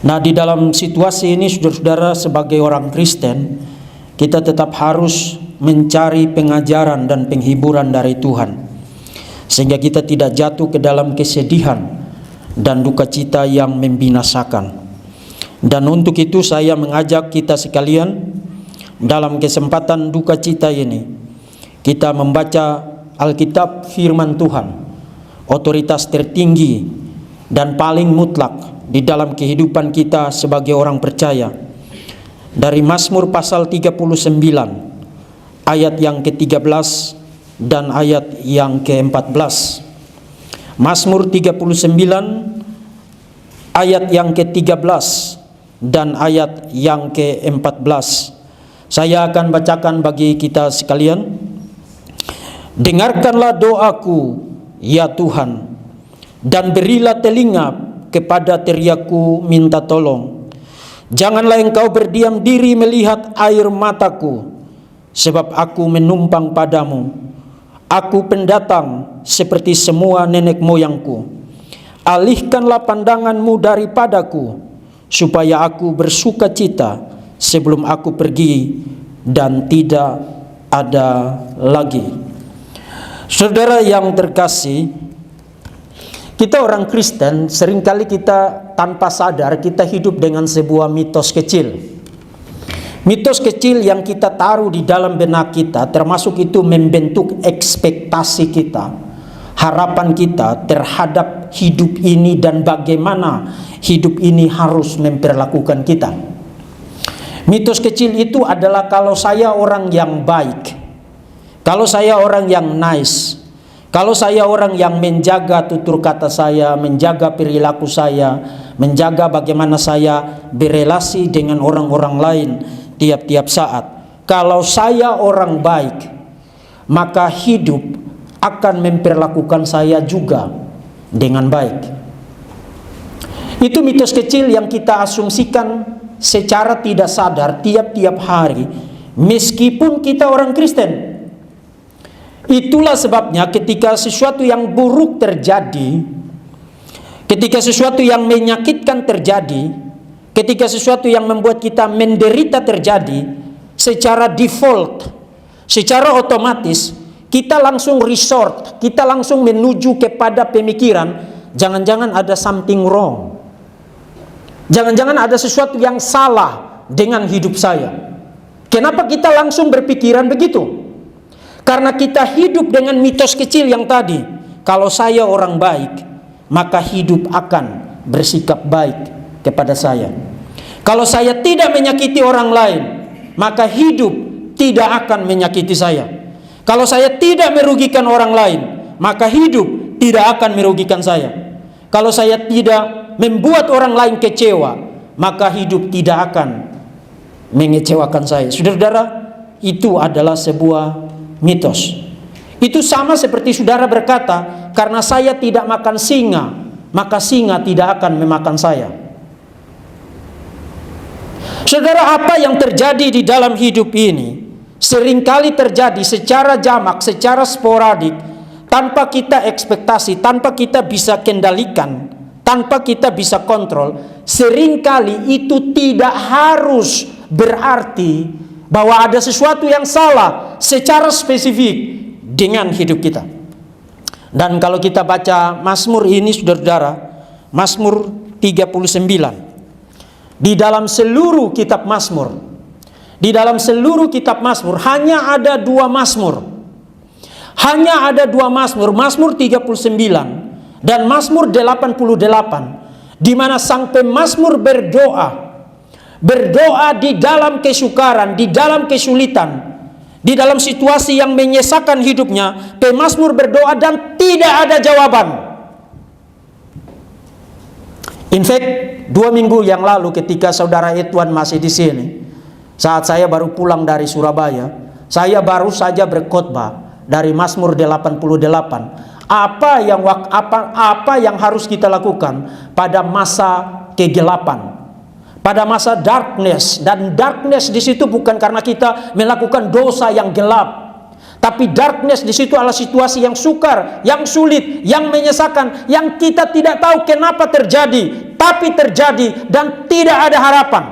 Nah, di dalam situasi ini saudara-saudara, sebagai orang Kristen, kita tetap harus mencari pengajaran dan penghiburan dari Tuhan, sehingga kita tidak jatuh ke dalam kesedihan dan duka cita yang membinasakan. Dan untuk itu saya mengajak kita sekalian, dalam kesempatan duka cita ini, kita membaca Alkitab, firman Tuhan, otoritas tertinggi dan paling mutlak di dalam kehidupan kita sebagai orang percaya. Dari Mazmur pasal 39 ayat yang ke-13 dan ayat yang ke-14. Mazmur 39 ayat yang ke-13 dan ayat yang ke-14. Saya akan bacakan bagi kita sekalian. Dengarkanlah doaku, ya Tuhan, dan berilah telinga kepada teriakku minta tolong. Janganlah engkau berdiam diri melihat air mataku, sebab aku menumpang padamu. Aku pendatang seperti semua nenek moyangku. Alihkanlah pandanganmu daripadaku, supaya aku bersuka cita sebelum aku pergi dan tidak ada lagi. Saudara yang terkasih, kita orang Kristen seringkali kita tanpa sadar kita hidup dengan sebuah mitos kecil. Mitos kecil yang kita taruh di dalam benak kita, termasuk itu membentuk ekspektasi kita, harapan kita terhadap hidup ini dan bagaimana hidup ini harus memperlakukan kita. Mitos kecil itu adalah kalau saya orang yang baik, kalau saya orang yang nice, kalau saya orang yang menjaga tutur kata saya, menjaga perilaku saya, menjaga bagaimana saya berelasi dengan orang-orang lain tiap-tiap saat. Kalau saya orang baik, maka hidup akan memperlakukan saya juga dengan baik. Itu mitos kecil yang kita asumsikan secara tidak sadar tiap-tiap hari, meskipun kita orang Kristen. Itulah sebabnya ketika sesuatu yang buruk terjadi, ketika sesuatu yang menyakitkan terjadi, ketika sesuatu yang membuat kita menderita terjadi, secara default, secara otomatis, kita langsung resort, kita langsung menuju kepada pemikiran, jangan-jangan ada something wrong. Jangan-jangan ada sesuatu yang salah dengan hidup saya. Kenapa kita langsung berpikiran begitu? Karena kita hidup dengan mitos kecil yang tadi. Kalau saya orang baik, maka hidup akan bersikap baik kepada saya. Kalau saya tidak menyakiti orang lain, maka hidup tidak akan menyakiti saya. Kalau saya tidak merugikan orang lain, maka hidup tidak akan merugikan saya. Kalau saya tidak membuat orang lain kecewa, maka hidup tidak akan mengecewakan saya. Saudara-saudara, itu adalah sebuah mitos. Itu sama seperti saudara berkata, karena saya tidak makan singa, maka singa tidak akan memakan saya. Saudara, apa yang terjadi di dalam hidup ini seringkali terjadi secara jamak, secara sporadik, tanpa kita ekspektasi, tanpa kita bisa kendalikan, tanpa kita bisa kontrol. Seringkali itu tidak harus berarti bahwa ada sesuatu yang salah secara spesifik dengan hidup kita. Dan kalau kita baca Mazmur ini, saudara-saudara, Mazmur 39, di dalam seluruh kitab Mazmur, di dalam seluruh kitab Mazmur hanya ada dua Mazmur. Hanya ada dua Mazmur, Mazmur 39 dan Mazmur 88, di mana sang pemazmur berdoa di dalam kesukaran, di dalam kesulitan, di dalam situasi yang menyesakan hidupnya. Pemazmur berdoa dan tidak ada jawaban. In fact, 2 minggu yang lalu ketika saudara Edwan masih di sini, saat saya baru pulang dari Surabaya, saya baru saja berkhotbah dari Mazmur 88. Apa yang harus kita lakukan pada masa kegelapan, pada masa darkness. Dan darkness di situ bukan karena kita melakukan dosa yang gelap, tapi darkness di situ adalah situasi yang sukar, yang sulit, yang menyesakan, yang kita tidak tahu kenapa terjadi, tapi terjadi dan tidak ada harapan.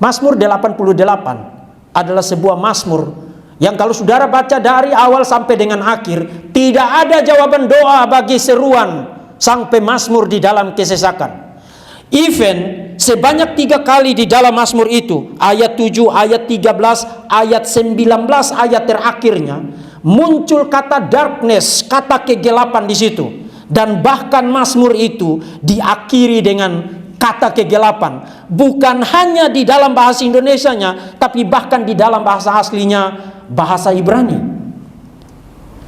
Mazmur 88 adalah sebuah mazmur yang kalau saudara baca dari awal sampai dengan akhir, tidak ada jawaban doa bagi seruan sang pemazmur di dalam kesesakan. Even sebanyak 3 kali di dalam mazmur itu, ayat 7, ayat 13, ayat 19, ayat terakhirnya, muncul kata darkness, kata kegelapan di situ. Dan bahkan mazmur itu diakhiri dengan kata kegelapan. Bukan hanya di dalam bahasa Indonesianya, tapi bahkan di dalam bahasa aslinya, bahasa Ibrani.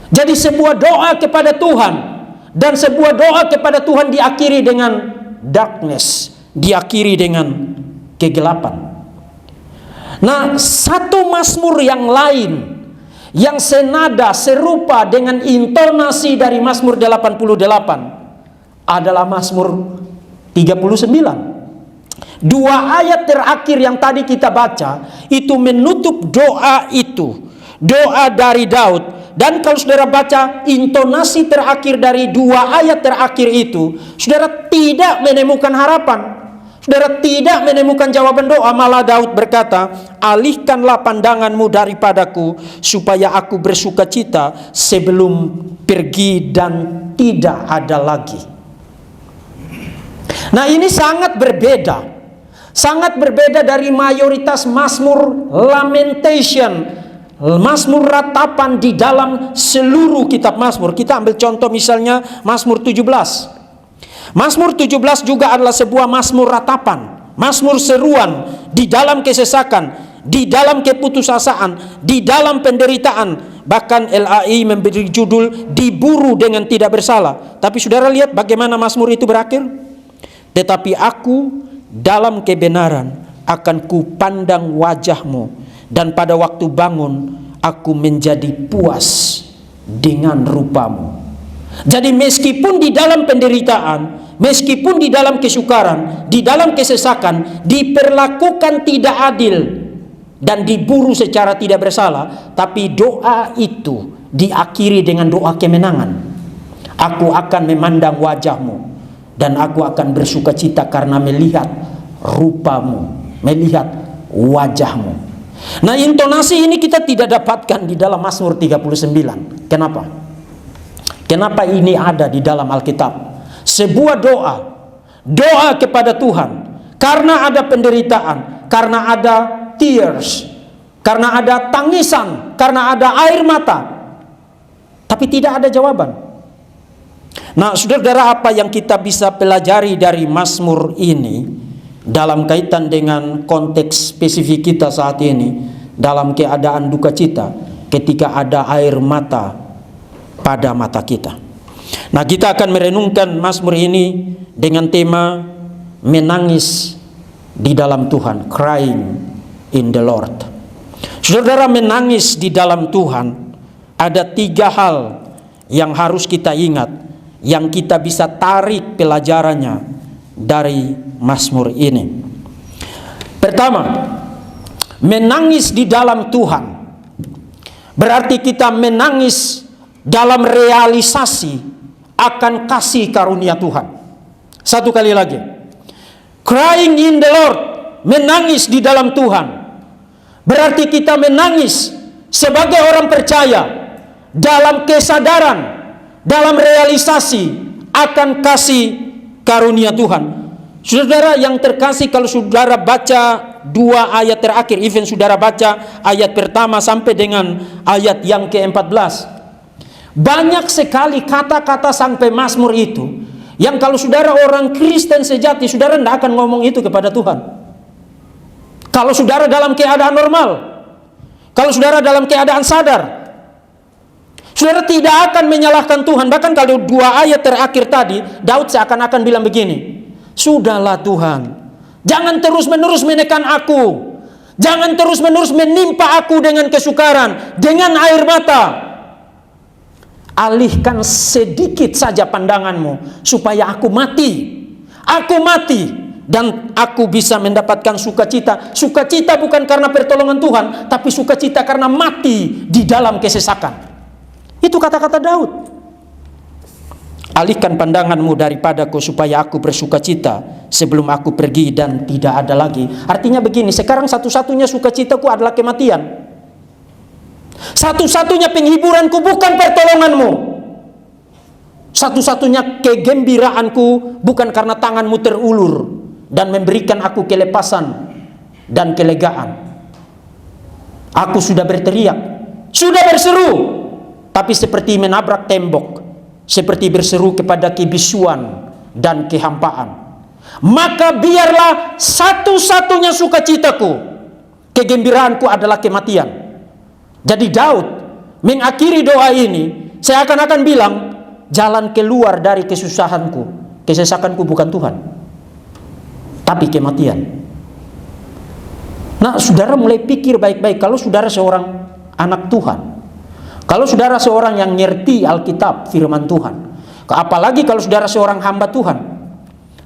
Jadi sebuah doa kepada Tuhan, dan sebuah doa kepada Tuhan diakhiri dengan darkness, diakhiri dengan kegelapan. Nah, satu mazmur yang lain yang senada serupa dengan intonasi dari Mazmur 88 adalah Mazmur 39. 2 ayat terakhir yang tadi kita baca itu menutup doa itu, doa dari Daud. Dan kalau saudara baca intonasi terakhir dari 2 ayat terakhir itu, saudara tidak menemukan harapan, saudara tidak menemukan jawaban doa. Malah Daud berkata, alihkanlah pandanganmu daripadaku, supaya aku bersuka cita sebelum pergi dan tidak ada lagi. Nah, ini sangat berbeda dari mayoritas mazmur lamentation, mazmur ratapan di dalam seluruh kitab Mazmur. Kita ambil contoh misalnya Mazmur 17. Mazmur 17 juga adalah sebuah mazmur ratapan, mazmur seruan di dalam kesesakan, di dalam keputusasaan, di dalam penderitaan. Bahkan LAI memberi judul diburu dengan tidak bersalah. Tapi saudara lihat bagaimana mazmur itu berakhir. Tetapi aku dalam kebenaran akan kupandang wajahmu, dan pada waktu bangun aku menjadi puas dengan rupamu. Jadi meskipun di dalam penderitaan, meskipun di dalam kesukaran, di dalam kesesakan, diperlakukan tidak adil dan diburu secara tidak bersalah, tapi doa itu diakhiri dengan doa kemenangan. Aku akan memandang wajahmu, dan aku akan bersuka cita karena melihat rupamu, melihat wajahmu. Nah, intonasi ini kita tidak dapatkan di dalam Mazmur 39. Kenapa? Kenapa ini ada di dalam Alkitab? Sebuah doa kepada Tuhan karena ada penderitaan, karena ada tears, karena ada tangisan, karena ada air mata, tapi tidak ada jawaban. Nah, saudara, apa yang kita bisa pelajari dari Mazmur ini dalam kaitan dengan konteks spesifik kita saat ini, dalam keadaan duka cita ketika ada air mata pada mata kita. Nah, kita akan merenungkan Mazmur ini dengan tema menangis di dalam Tuhan, crying in the Lord. Saudara, menangis di dalam Tuhan, ada 3 hal yang harus kita ingat, yang kita bisa tarik pelajarannya dari Mazmur ini. Pertama, menangis di dalam Tuhan berarti kita menangis dalam realisasi akan kasih karunia Tuhan. Satu kali lagi, crying in the Lord, menangis di dalam Tuhan berarti kita menangis sebagai orang percaya dalam kesadaran, dalam realisasi akan kasih karunia Tuhan. Saudara yang terkasih, kalau saudara baca 2 ayat terakhir, even saudara baca ayat pertama sampai dengan ayat yang ke-14, banyak sekali kata-kata sang pemazmur itu yang kalau saudara orang Kristen sejati, saudara tidak akan ngomong itu kepada Tuhan. Kalau saudara dalam keadaan normal, kalau saudara dalam keadaan sadar, saudara tidak akan menyalahkan Tuhan. Bahkan kalau 2 ayat terakhir tadi, Daud seakan-akan bilang begini, sudahlah Tuhan, jangan terus-menerus menekan aku, jangan terus-menerus menimpa aku dengan kesukaran, dengan air mata. Alihkan sedikit saja pandanganmu, supaya aku mati, dan aku bisa mendapatkan sukacita. Sukacita bukan karena pertolongan Tuhan, tapi sukacita karena mati di dalam kesesakan. Itu kata-kata Daud. Alihkan pandanganmu daripadaku supaya aku bersuka cita sebelum aku pergi dan tidak ada lagi. Artinya begini, sekarang satu-satunya sukacitaku adalah kematian. Satu-satunya penghiburanku bukan pertolonganmu. Satu-satunya kegembiraanku bukan karena tanganmu terulur dan memberikan aku kelepasan dan kelegaan. Aku sudah berteriak, sudah berseru, tapi seperti menabrak tembok, seperti berseru kepada kebisuan dan kehampaan. Maka biarlah satu-satunya sukacitaku, kegembiraanku adalah kematian. Jadi Daud mengakhiri doa ini seakan-akan bilang, jalan keluar dari kesusahanku, kesesakanku bukan Tuhan, tapi kematian. Nah, saudara mulai pikir baik-baik. Kalau saudara seorang anak Tuhan, kalau saudara seorang yang ngerti Alkitab, firman Tuhan, apalagi kalau saudara seorang hamba Tuhan,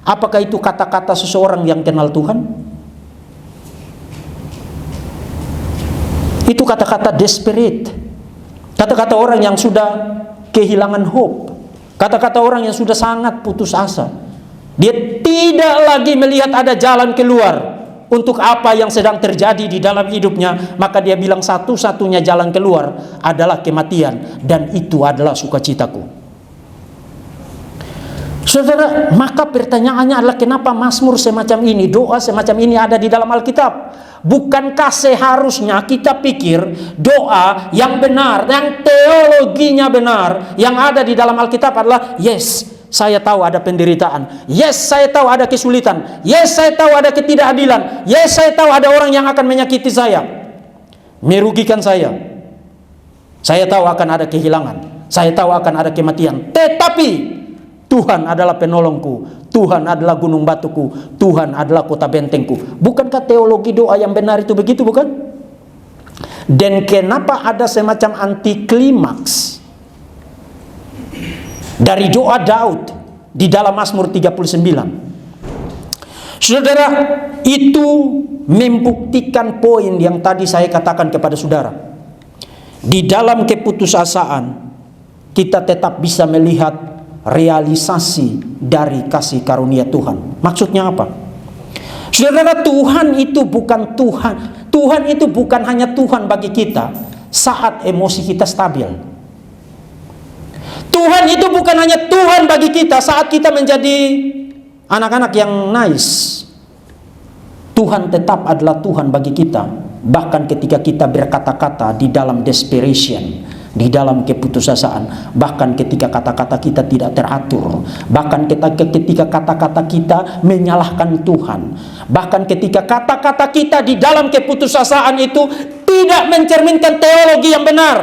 apakah itu kata-kata seseorang yang kenal Tuhan? Itu kata-kata desperate, kata-kata orang yang sudah kehilangan hope, kata-kata orang yang sudah sangat putus asa. Dia tidak lagi melihat ada jalan keluar untuk apa yang sedang terjadi di dalam hidupnya. Maka dia bilang satu-satunya jalan keluar adalah kematian, dan itu adalah sukacitaku. Saudara, maka pertanyaannya adalah kenapa mazmur semacam ini, doa semacam ini ada di dalam Alkitab? Bukankah seharusnya kita pikir doa yang benar, yang teologinya benar, yang ada di dalam Alkitab adalah, yes, saya tahu ada penderitaan, yes, saya tahu ada kesulitan, yes, saya tahu ada ketidakadilan, yes, saya tahu ada orang yang akan menyakiti saya, merugikan saya tahu akan ada kehilangan, saya tahu akan ada kematian, tetapi Tuhan adalah penolongku, Tuhan adalah gunung batuku, Tuhan adalah kota bentengku. Bukankah teologi doa yang benar itu begitu, bukan? Dan kenapa ada semacam anti klimaks dari doa Daud di dalam Mazmur 39? Saudara, itu membuktikan poin yang tadi saya katakan kepada saudara. Di dalam keputusasaan kita tetap bisa melihat realisasi dari kasih karunia Tuhan. Maksudnya apa? Saudara, Tuhan itu bukan Tuhan. Tuhan itu bukan hanya Tuhan bagi kita saat emosi kita stabil. Tuhan itu bukan hanya Tuhan bagi kita saat kita menjadi anak-anak yang nice. Tuhan tetap adalah Tuhan bagi kita bahkan ketika kita berkata-kata di dalam desperation, di dalam keputusasaan, bahkan ketika kata-kata kita tidak teratur, bahkan ketika kata-kata kita menyalahkan Tuhan, bahkan ketika kata-kata kita di dalam keputusasaan itu tidak mencerminkan teologi yang benar.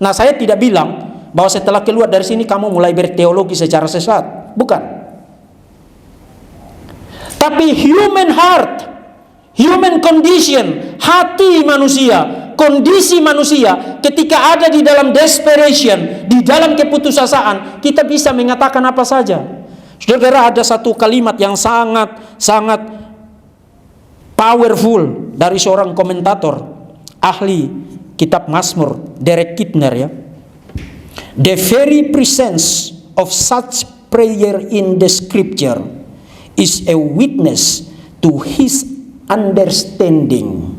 Nah, saya tidak bilang bahwa setelah keluar dari sini kamu mulai berteologi secara sesat, bukan. Tapi human heart, human condition, hati manusia, kondisi manusia ketika ada di dalam desperation, di dalam keputusasaan, kita bisa mengatakan apa saja. Saudara, ada satu kalimat yang sangat powerful dari seorang komentator, ahli kitab Mazmur, Derek Kidner, ya. The very presence of such prayer in the scripture is a witness to his understanding.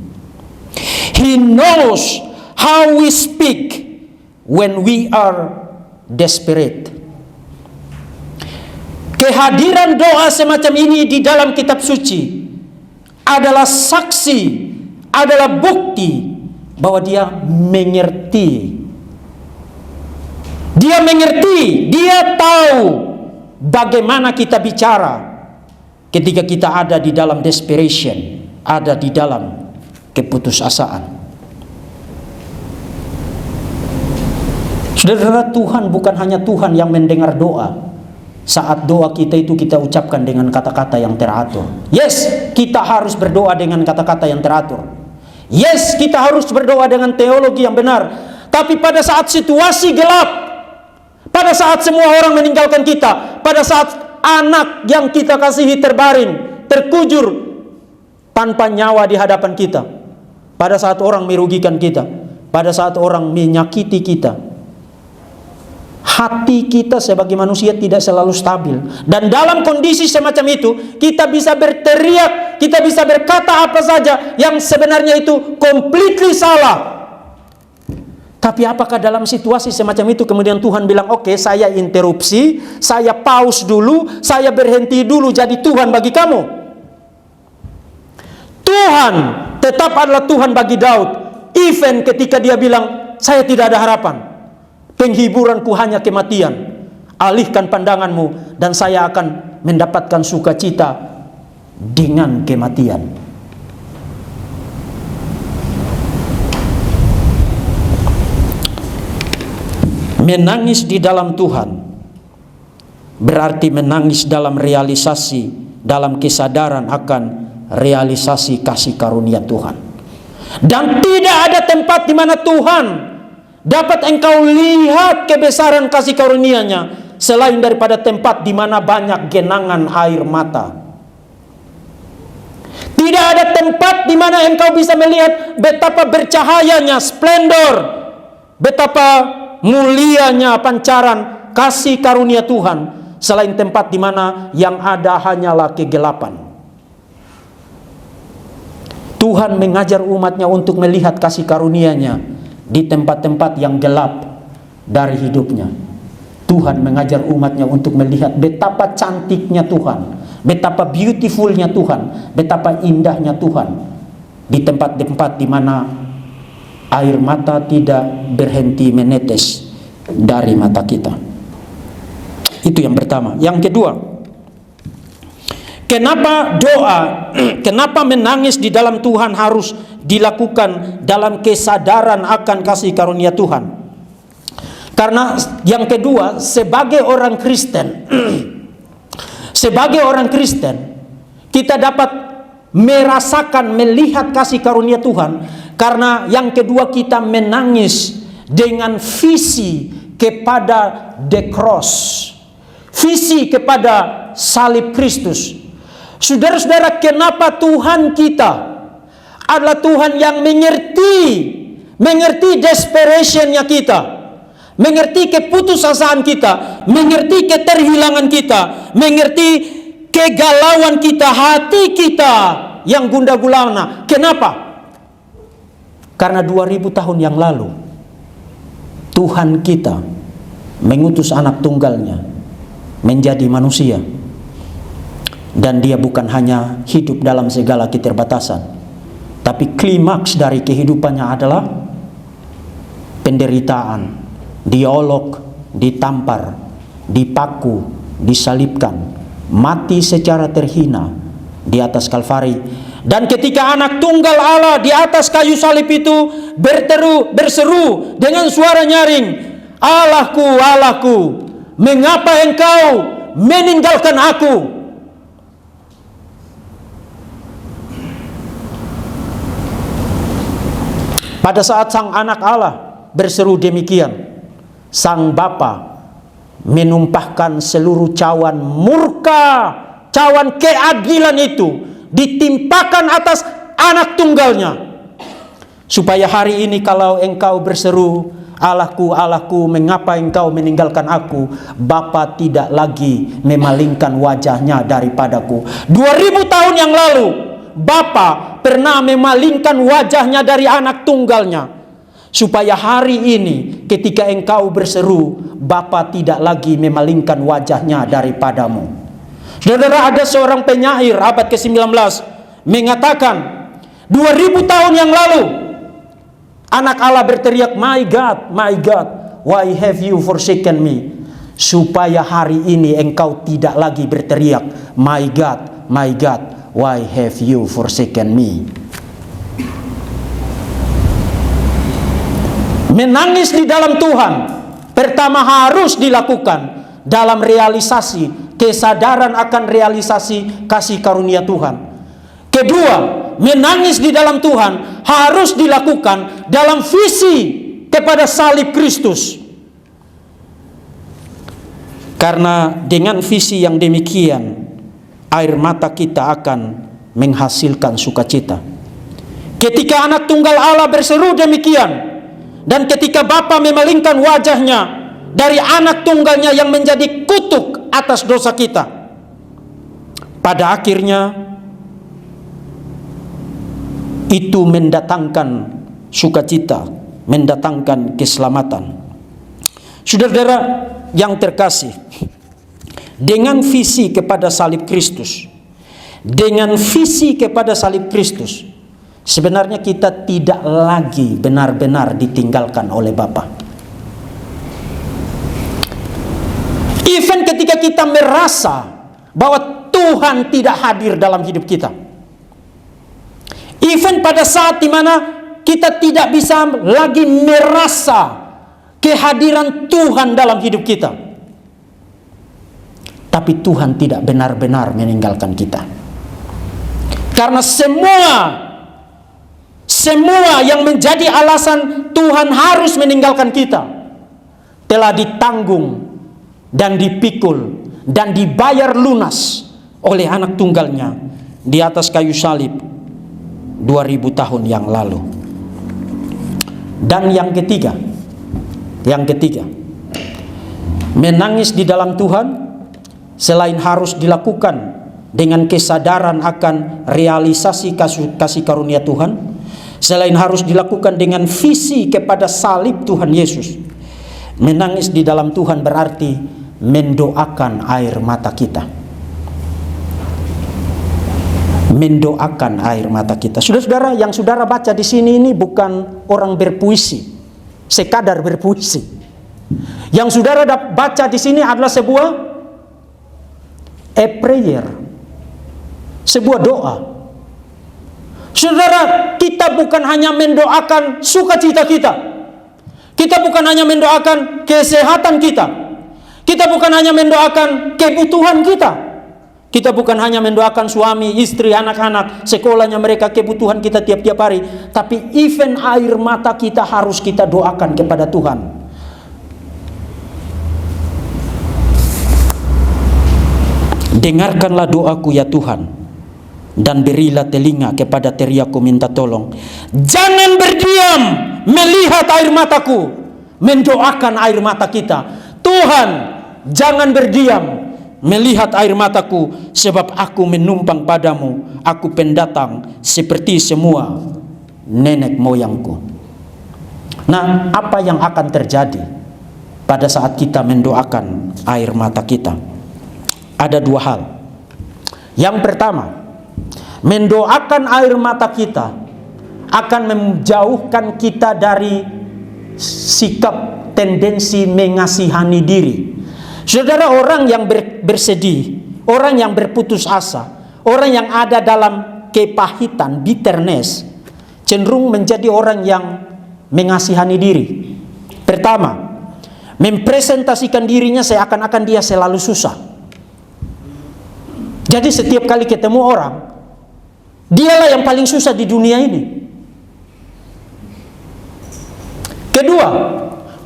He knows how we speak when we are desperate. Kehadiran doa semacam ini di dalam kitab suci adalah saksi, adalah bukti bahwa dia mengerti. Dia mengerti, dia tahu bagaimana kita bicara ketika kita ada di dalam desperation, ada di dalam keputusasaan. Saudara, Tuhan bukan hanya Tuhan yang mendengar doa. Saat doa kita itu kita ucapkan dengan kata-kata yang teratur. Yes, kita harus berdoa dengan kata-kata yang teratur. Yes, kita harus berdoa dengan teologi yang benar. Tapi pada saat situasi gelap, pada saat semua orang meninggalkan kita, pada saat anak yang kita kasihi terbaring, terkujur tanpa nyawa di hadapan kita, pada saat orang merugikan kita, pada saat orang menyakiti kita, Hati kita sebagai manusia tidak selalu stabil. Dan dalam kondisi semacam itu, kita bisa berteriak, kita bisa berkata apa saja yang sebenarnya itu completely salah. Tapi apakah dalam situasi semacam itu kemudian Tuhan bilang, oke, saya interupsi, saya pause dulu, saya berhenti dulu jadi Tuhan bagi kamu? Tuhan tetap adalah Tuhan bagi Daud. Even ketika dia bilang, saya tidak ada harapan, penghiburanku hanya kematian. Alihkan pandanganmu dan saya akan mendapatkan sukacita dengan kematian. Menangis di dalam Tuhan berarti menangis dalam realisasi, dalam kesadaran akan realisasi kasih karunia Tuhan. Dan tidak ada tempat di mana Tuhan dapat engkau lihat kebesaran kasih karunia-Nya selain daripada tempat di mana banyak genangan air mata. Tidak ada tempat di mana engkau bisa melihat betapa bercahayanya, splendor, betapa mulianya pancaran kasih karunia Tuhan selain tempat di mana yang ada hanyalah kegelapan. Tuhan mengajar umatnya untuk melihat kasih karunia-Nya di tempat-tempat yang gelap dari hidupnya. Tuhan mengajar umatnya untuk melihat betapa cantiknya Tuhan, betapa beautifulnya Tuhan, betapa indahnya Tuhan di tempat-tempat di mana air mata tidak berhenti menetes dari mata kita. Itu yang pertama. Yang kedua, kenapa doa, kenapa menangis di dalam Tuhan harus dilakukan dalam kesadaran akan kasih karunia Tuhan? Karena yang kedua, sebagai orang Kristen, sebagai orang Kristen, kita dapat merasakan, melihat kasih karunia Tuhan. Karena yang kedua, kita menangis dengan visi kepada the cross, visi kepada salib Kristus. Saudara-saudara, kenapa Tuhan kita adalah Tuhan yang mengerti desperationnya kita, mengerti keputusasaan kita, mengerti keterhilangan kita, mengerti kegalauan kita, hati kita yang gundah gulana. Kenapa? Karena 2000 tahun yang lalu Tuhan kita mengutus anak tunggalnya menjadi manusia. Dan dia bukan hanya hidup dalam segala keterbatasan, tapi klimaks dari kehidupannya adalah penderitaan, diolok, ditampar, dipaku, disalibkan, mati secara terhina di atas Kalvari. Dan ketika anak tunggal Allah di atas kayu salib itu berseru dengan suara nyaring, Allahku, Allahku, mengapa engkau meninggalkan aku? Pada saat sang anak Allah berseru demikian, sang Bapa menumpahkan seluruh cawan murka, cawan keadilan itu ditimpakan atas anak tunggalnya, supaya hari ini kalau engkau berseru, Allahku, Allahku, mengapa engkau meninggalkan aku, Bapa tidak lagi memalingkan wajahnya daripadaku. 2000 tahun yang lalu Bapa pernah memalingkan wajahnya dari anak tunggalnya, supaya hari ini ketika engkau berseru, Bapa tidak lagi memalingkan wajahnya daripadamu. Saudara, ada seorang penyair abad ke-19 mengatakan, 2000 tahun yang lalu anak Allah berteriak, my God, why have you forsaken me? Supaya hari ini engkau tidak lagi berteriak, my God, why have you forsaken me? Menangis di dalam Tuhan pertama harus dilakukan dalam realisasi, kesadaran akan realisasi kasih karunia Tuhan. Kedua, menangis di dalam Tuhan harus dilakukan dalam visi kepada salib Kristus. Karena dengan visi yang demikian, air mata kita akan menghasilkan sukacita. Ketika anak tunggal Allah berseru demikian, dan ketika Bapa memalingkan wajahnya dari anak tunggalnya yang menjadi kutuk atas dosa kita. Pada akhirnya itu mendatangkan sukacita, mendatangkan keselamatan. Saudara-saudara yang terkasih, dengan visi kepada salib Kristus, dengan visi kepada salib Kristus, sebenarnya kita tidak lagi benar-benar ditinggalkan oleh Bapa. Even ketika kita merasa bahwa Tuhan tidak hadir dalam hidup kita, even pada saat dimana kita tidak bisa lagi merasa kehadiran Tuhan dalam hidup kita, tapi Tuhan tidak benar-benar meninggalkan kita. Karena semua yang menjadi alasan Tuhan harus meninggalkan kita telah ditanggung dan dipikul dan dibayar lunas oleh anak tunggalnya di atas kayu salib 2000 tahun yang lalu. Dan yang ketiga, menangis di dalam Tuhan selain harus dilakukan dengan kesadaran akan realisasi kasih karunia Tuhan, selain harus dilakukan dengan visi kepada salib Tuhan Yesus, menangis di dalam Tuhan berarti mendoakan air mata kita. Mendoakan air mata kita. Saudara-saudara, yang saudara baca di sini ini bukan orang berpuisi, sekadar berpuisi. Yang saudara baca di sini adalah sebuah prayer, sebuah doa. Saudara, kita bukan hanya mendoakan sukacita kita. Kita bukan hanya mendoakan kesehatan kita. Kita bukan hanya mendoakan kebutuhan kita. Kita bukan hanya mendoakan suami, istri, anak-anak, sekolahnya mereka, kebutuhan kita tiap-tiap hari. Tapi even air mata kita harus kita doakan kepada Tuhan. Dengarkanlah doaku ya Tuhan, dan berilah telinga kepada teriaku minta tolong. Jangan berdiam melihat air mataku, mendoakan air mata kita. Tuhan, jangan berdiam melihat air mataku, sebab aku menumpang padamu. Aku pendatang seperti semua nenek moyangku. Nah, apa yang akan terjadi pada saat kita mendoakan air mata kita? Ada dua hal. Yang pertama, mendoakan air mata kita akan menjauhkan kita dari sikap tendensi mengasihani diri. Saudara, orang yang bersedih, orang yang berputus asa, orang yang ada dalam kepahitan, bitterness, cenderung menjadi orang yang mengasihani diri. Pertama, mempresentasikan dirinya seakan-akan dia selalu susah. Jadi setiap kali ketemu orang, dialah yang paling susah di dunia ini. Kedua,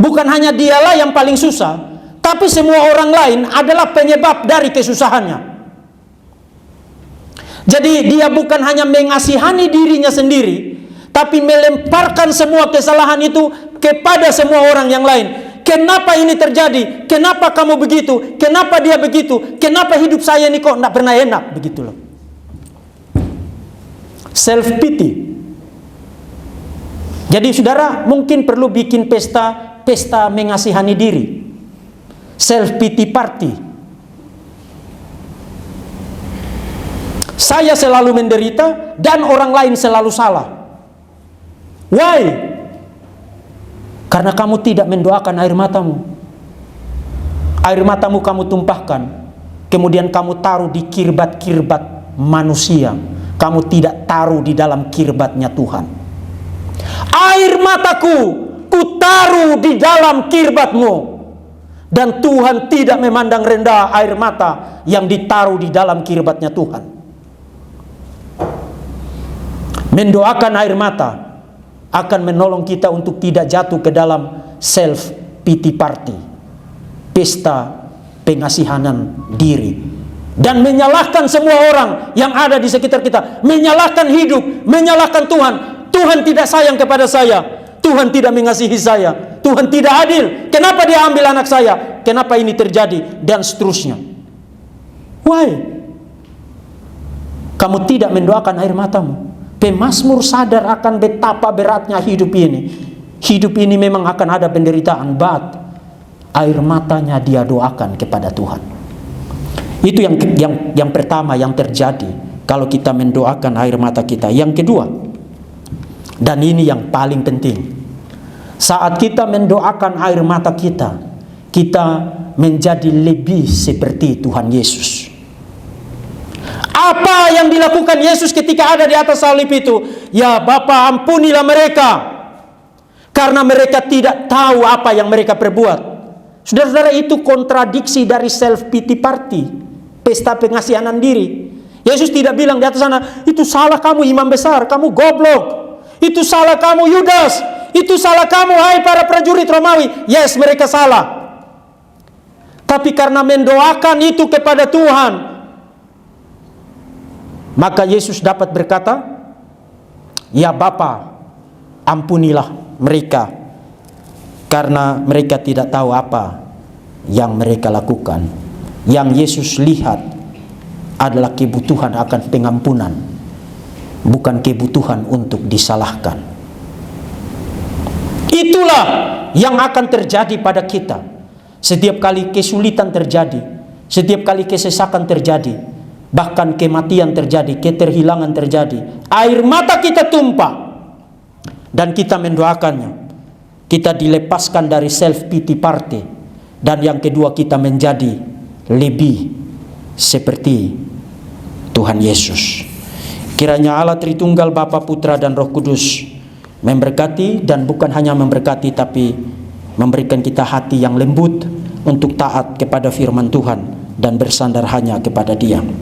bukan hanya dialah yang paling susah, tapi semua orang lain adalah penyebab dari kesusahannya. Jadi dia bukan hanya mengasihani dirinya sendiri, tapi melemparkan semua kesalahan itu kepada semua orang yang lain. Kenapa ini terjadi? Kenapa kamu begitu? Kenapa dia begitu? Kenapa hidup saya ini kok tidak pernah enak? Begitu loh. Self pity. Jadi saudara mungkin perlu bikin pesta mengasihani diri. Self pity party. Saya selalu menderita dan orang lain selalu salah. Why? Karena kamu tidak mendoakan air matamu. Air matamu kamu tumpahkan, kemudian kamu taruh di kirbat-kirbat manusia. Kamu tidak taruh di dalam kirbatnya Tuhan. Air mataku kutaruh di dalam kirbatmu, dan Tuhan tidak memandang rendah air mata yang ditaruh di dalam kirbatnya Tuhan. Mendoakan air mata akan menolong kita untuk tidak jatuh ke dalam self pity party, pesta pengasihanan diri, dan menyalahkan semua orang yang ada di sekitar kita, menyalahkan hidup, menyalahkan Tuhan. Tuhan tidak sayang kepada saya, Tuhan tidak mengasihi saya. Tuhan tidak adil. Kenapa dia ambil anak saya? Kenapa ini terjadi? Dan seterusnya. Why? Kamu tidak mendoakan air matamu. Pemazmur sadar akan betapa beratnya hidup ini. Hidup ini memang akan ada penderitaan, but air matanya dia doakan kepada Tuhan. Itu yang pertama yang terjadi kalau kita mendoakan air mata kita. Yang kedua, dan ini yang paling penting, saat kita mendoakan air mata kita, kita menjadi lebih seperti Tuhan Yesus. Apa yang dilakukan Yesus ketika ada di atas salib itu? Ya Bapa, ampunilah mereka, karena mereka tidak tahu apa yang mereka perbuat. Saudara-saudara, itu kontradiksi dari self-pity party, pesta pengasihanan diri. Yesus tidak bilang di atas sana, itu salah kamu imam besar, kamu goblok. Itu salah kamu Yudas. Itu salah kamu hai para prajurit Romawi. Yes, mereka salah. Tapi karena mendoakan itu kepada Tuhan, maka Yesus dapat berkata, ya Bapa, ampunilah mereka, karena mereka tidak tahu apa yang mereka lakukan. Yang Yesus lihat adalah kebutuhan akan pengampunan, bukan kebutuhan untuk disalahkan. Itulah yang akan terjadi pada kita. Setiap kali kesulitan terjadi, setiap kali kesesakan terjadi, bahkan kematian terjadi, keterhilangan terjadi, air mata kita tumpah dan kita mendoakannya. Kita dilepaskan dari self-pity party. Dan yang kedua, kita menjadi lebih seperti Tuhan Yesus. Kiranya Allah Tritunggal, Bapa, Putra, dan Roh Kudus memberkati, dan bukan hanya memberkati, tapi memberikan kita hati yang lembut untuk taat kepada firman Tuhan dan bersandar hanya kepada Dia.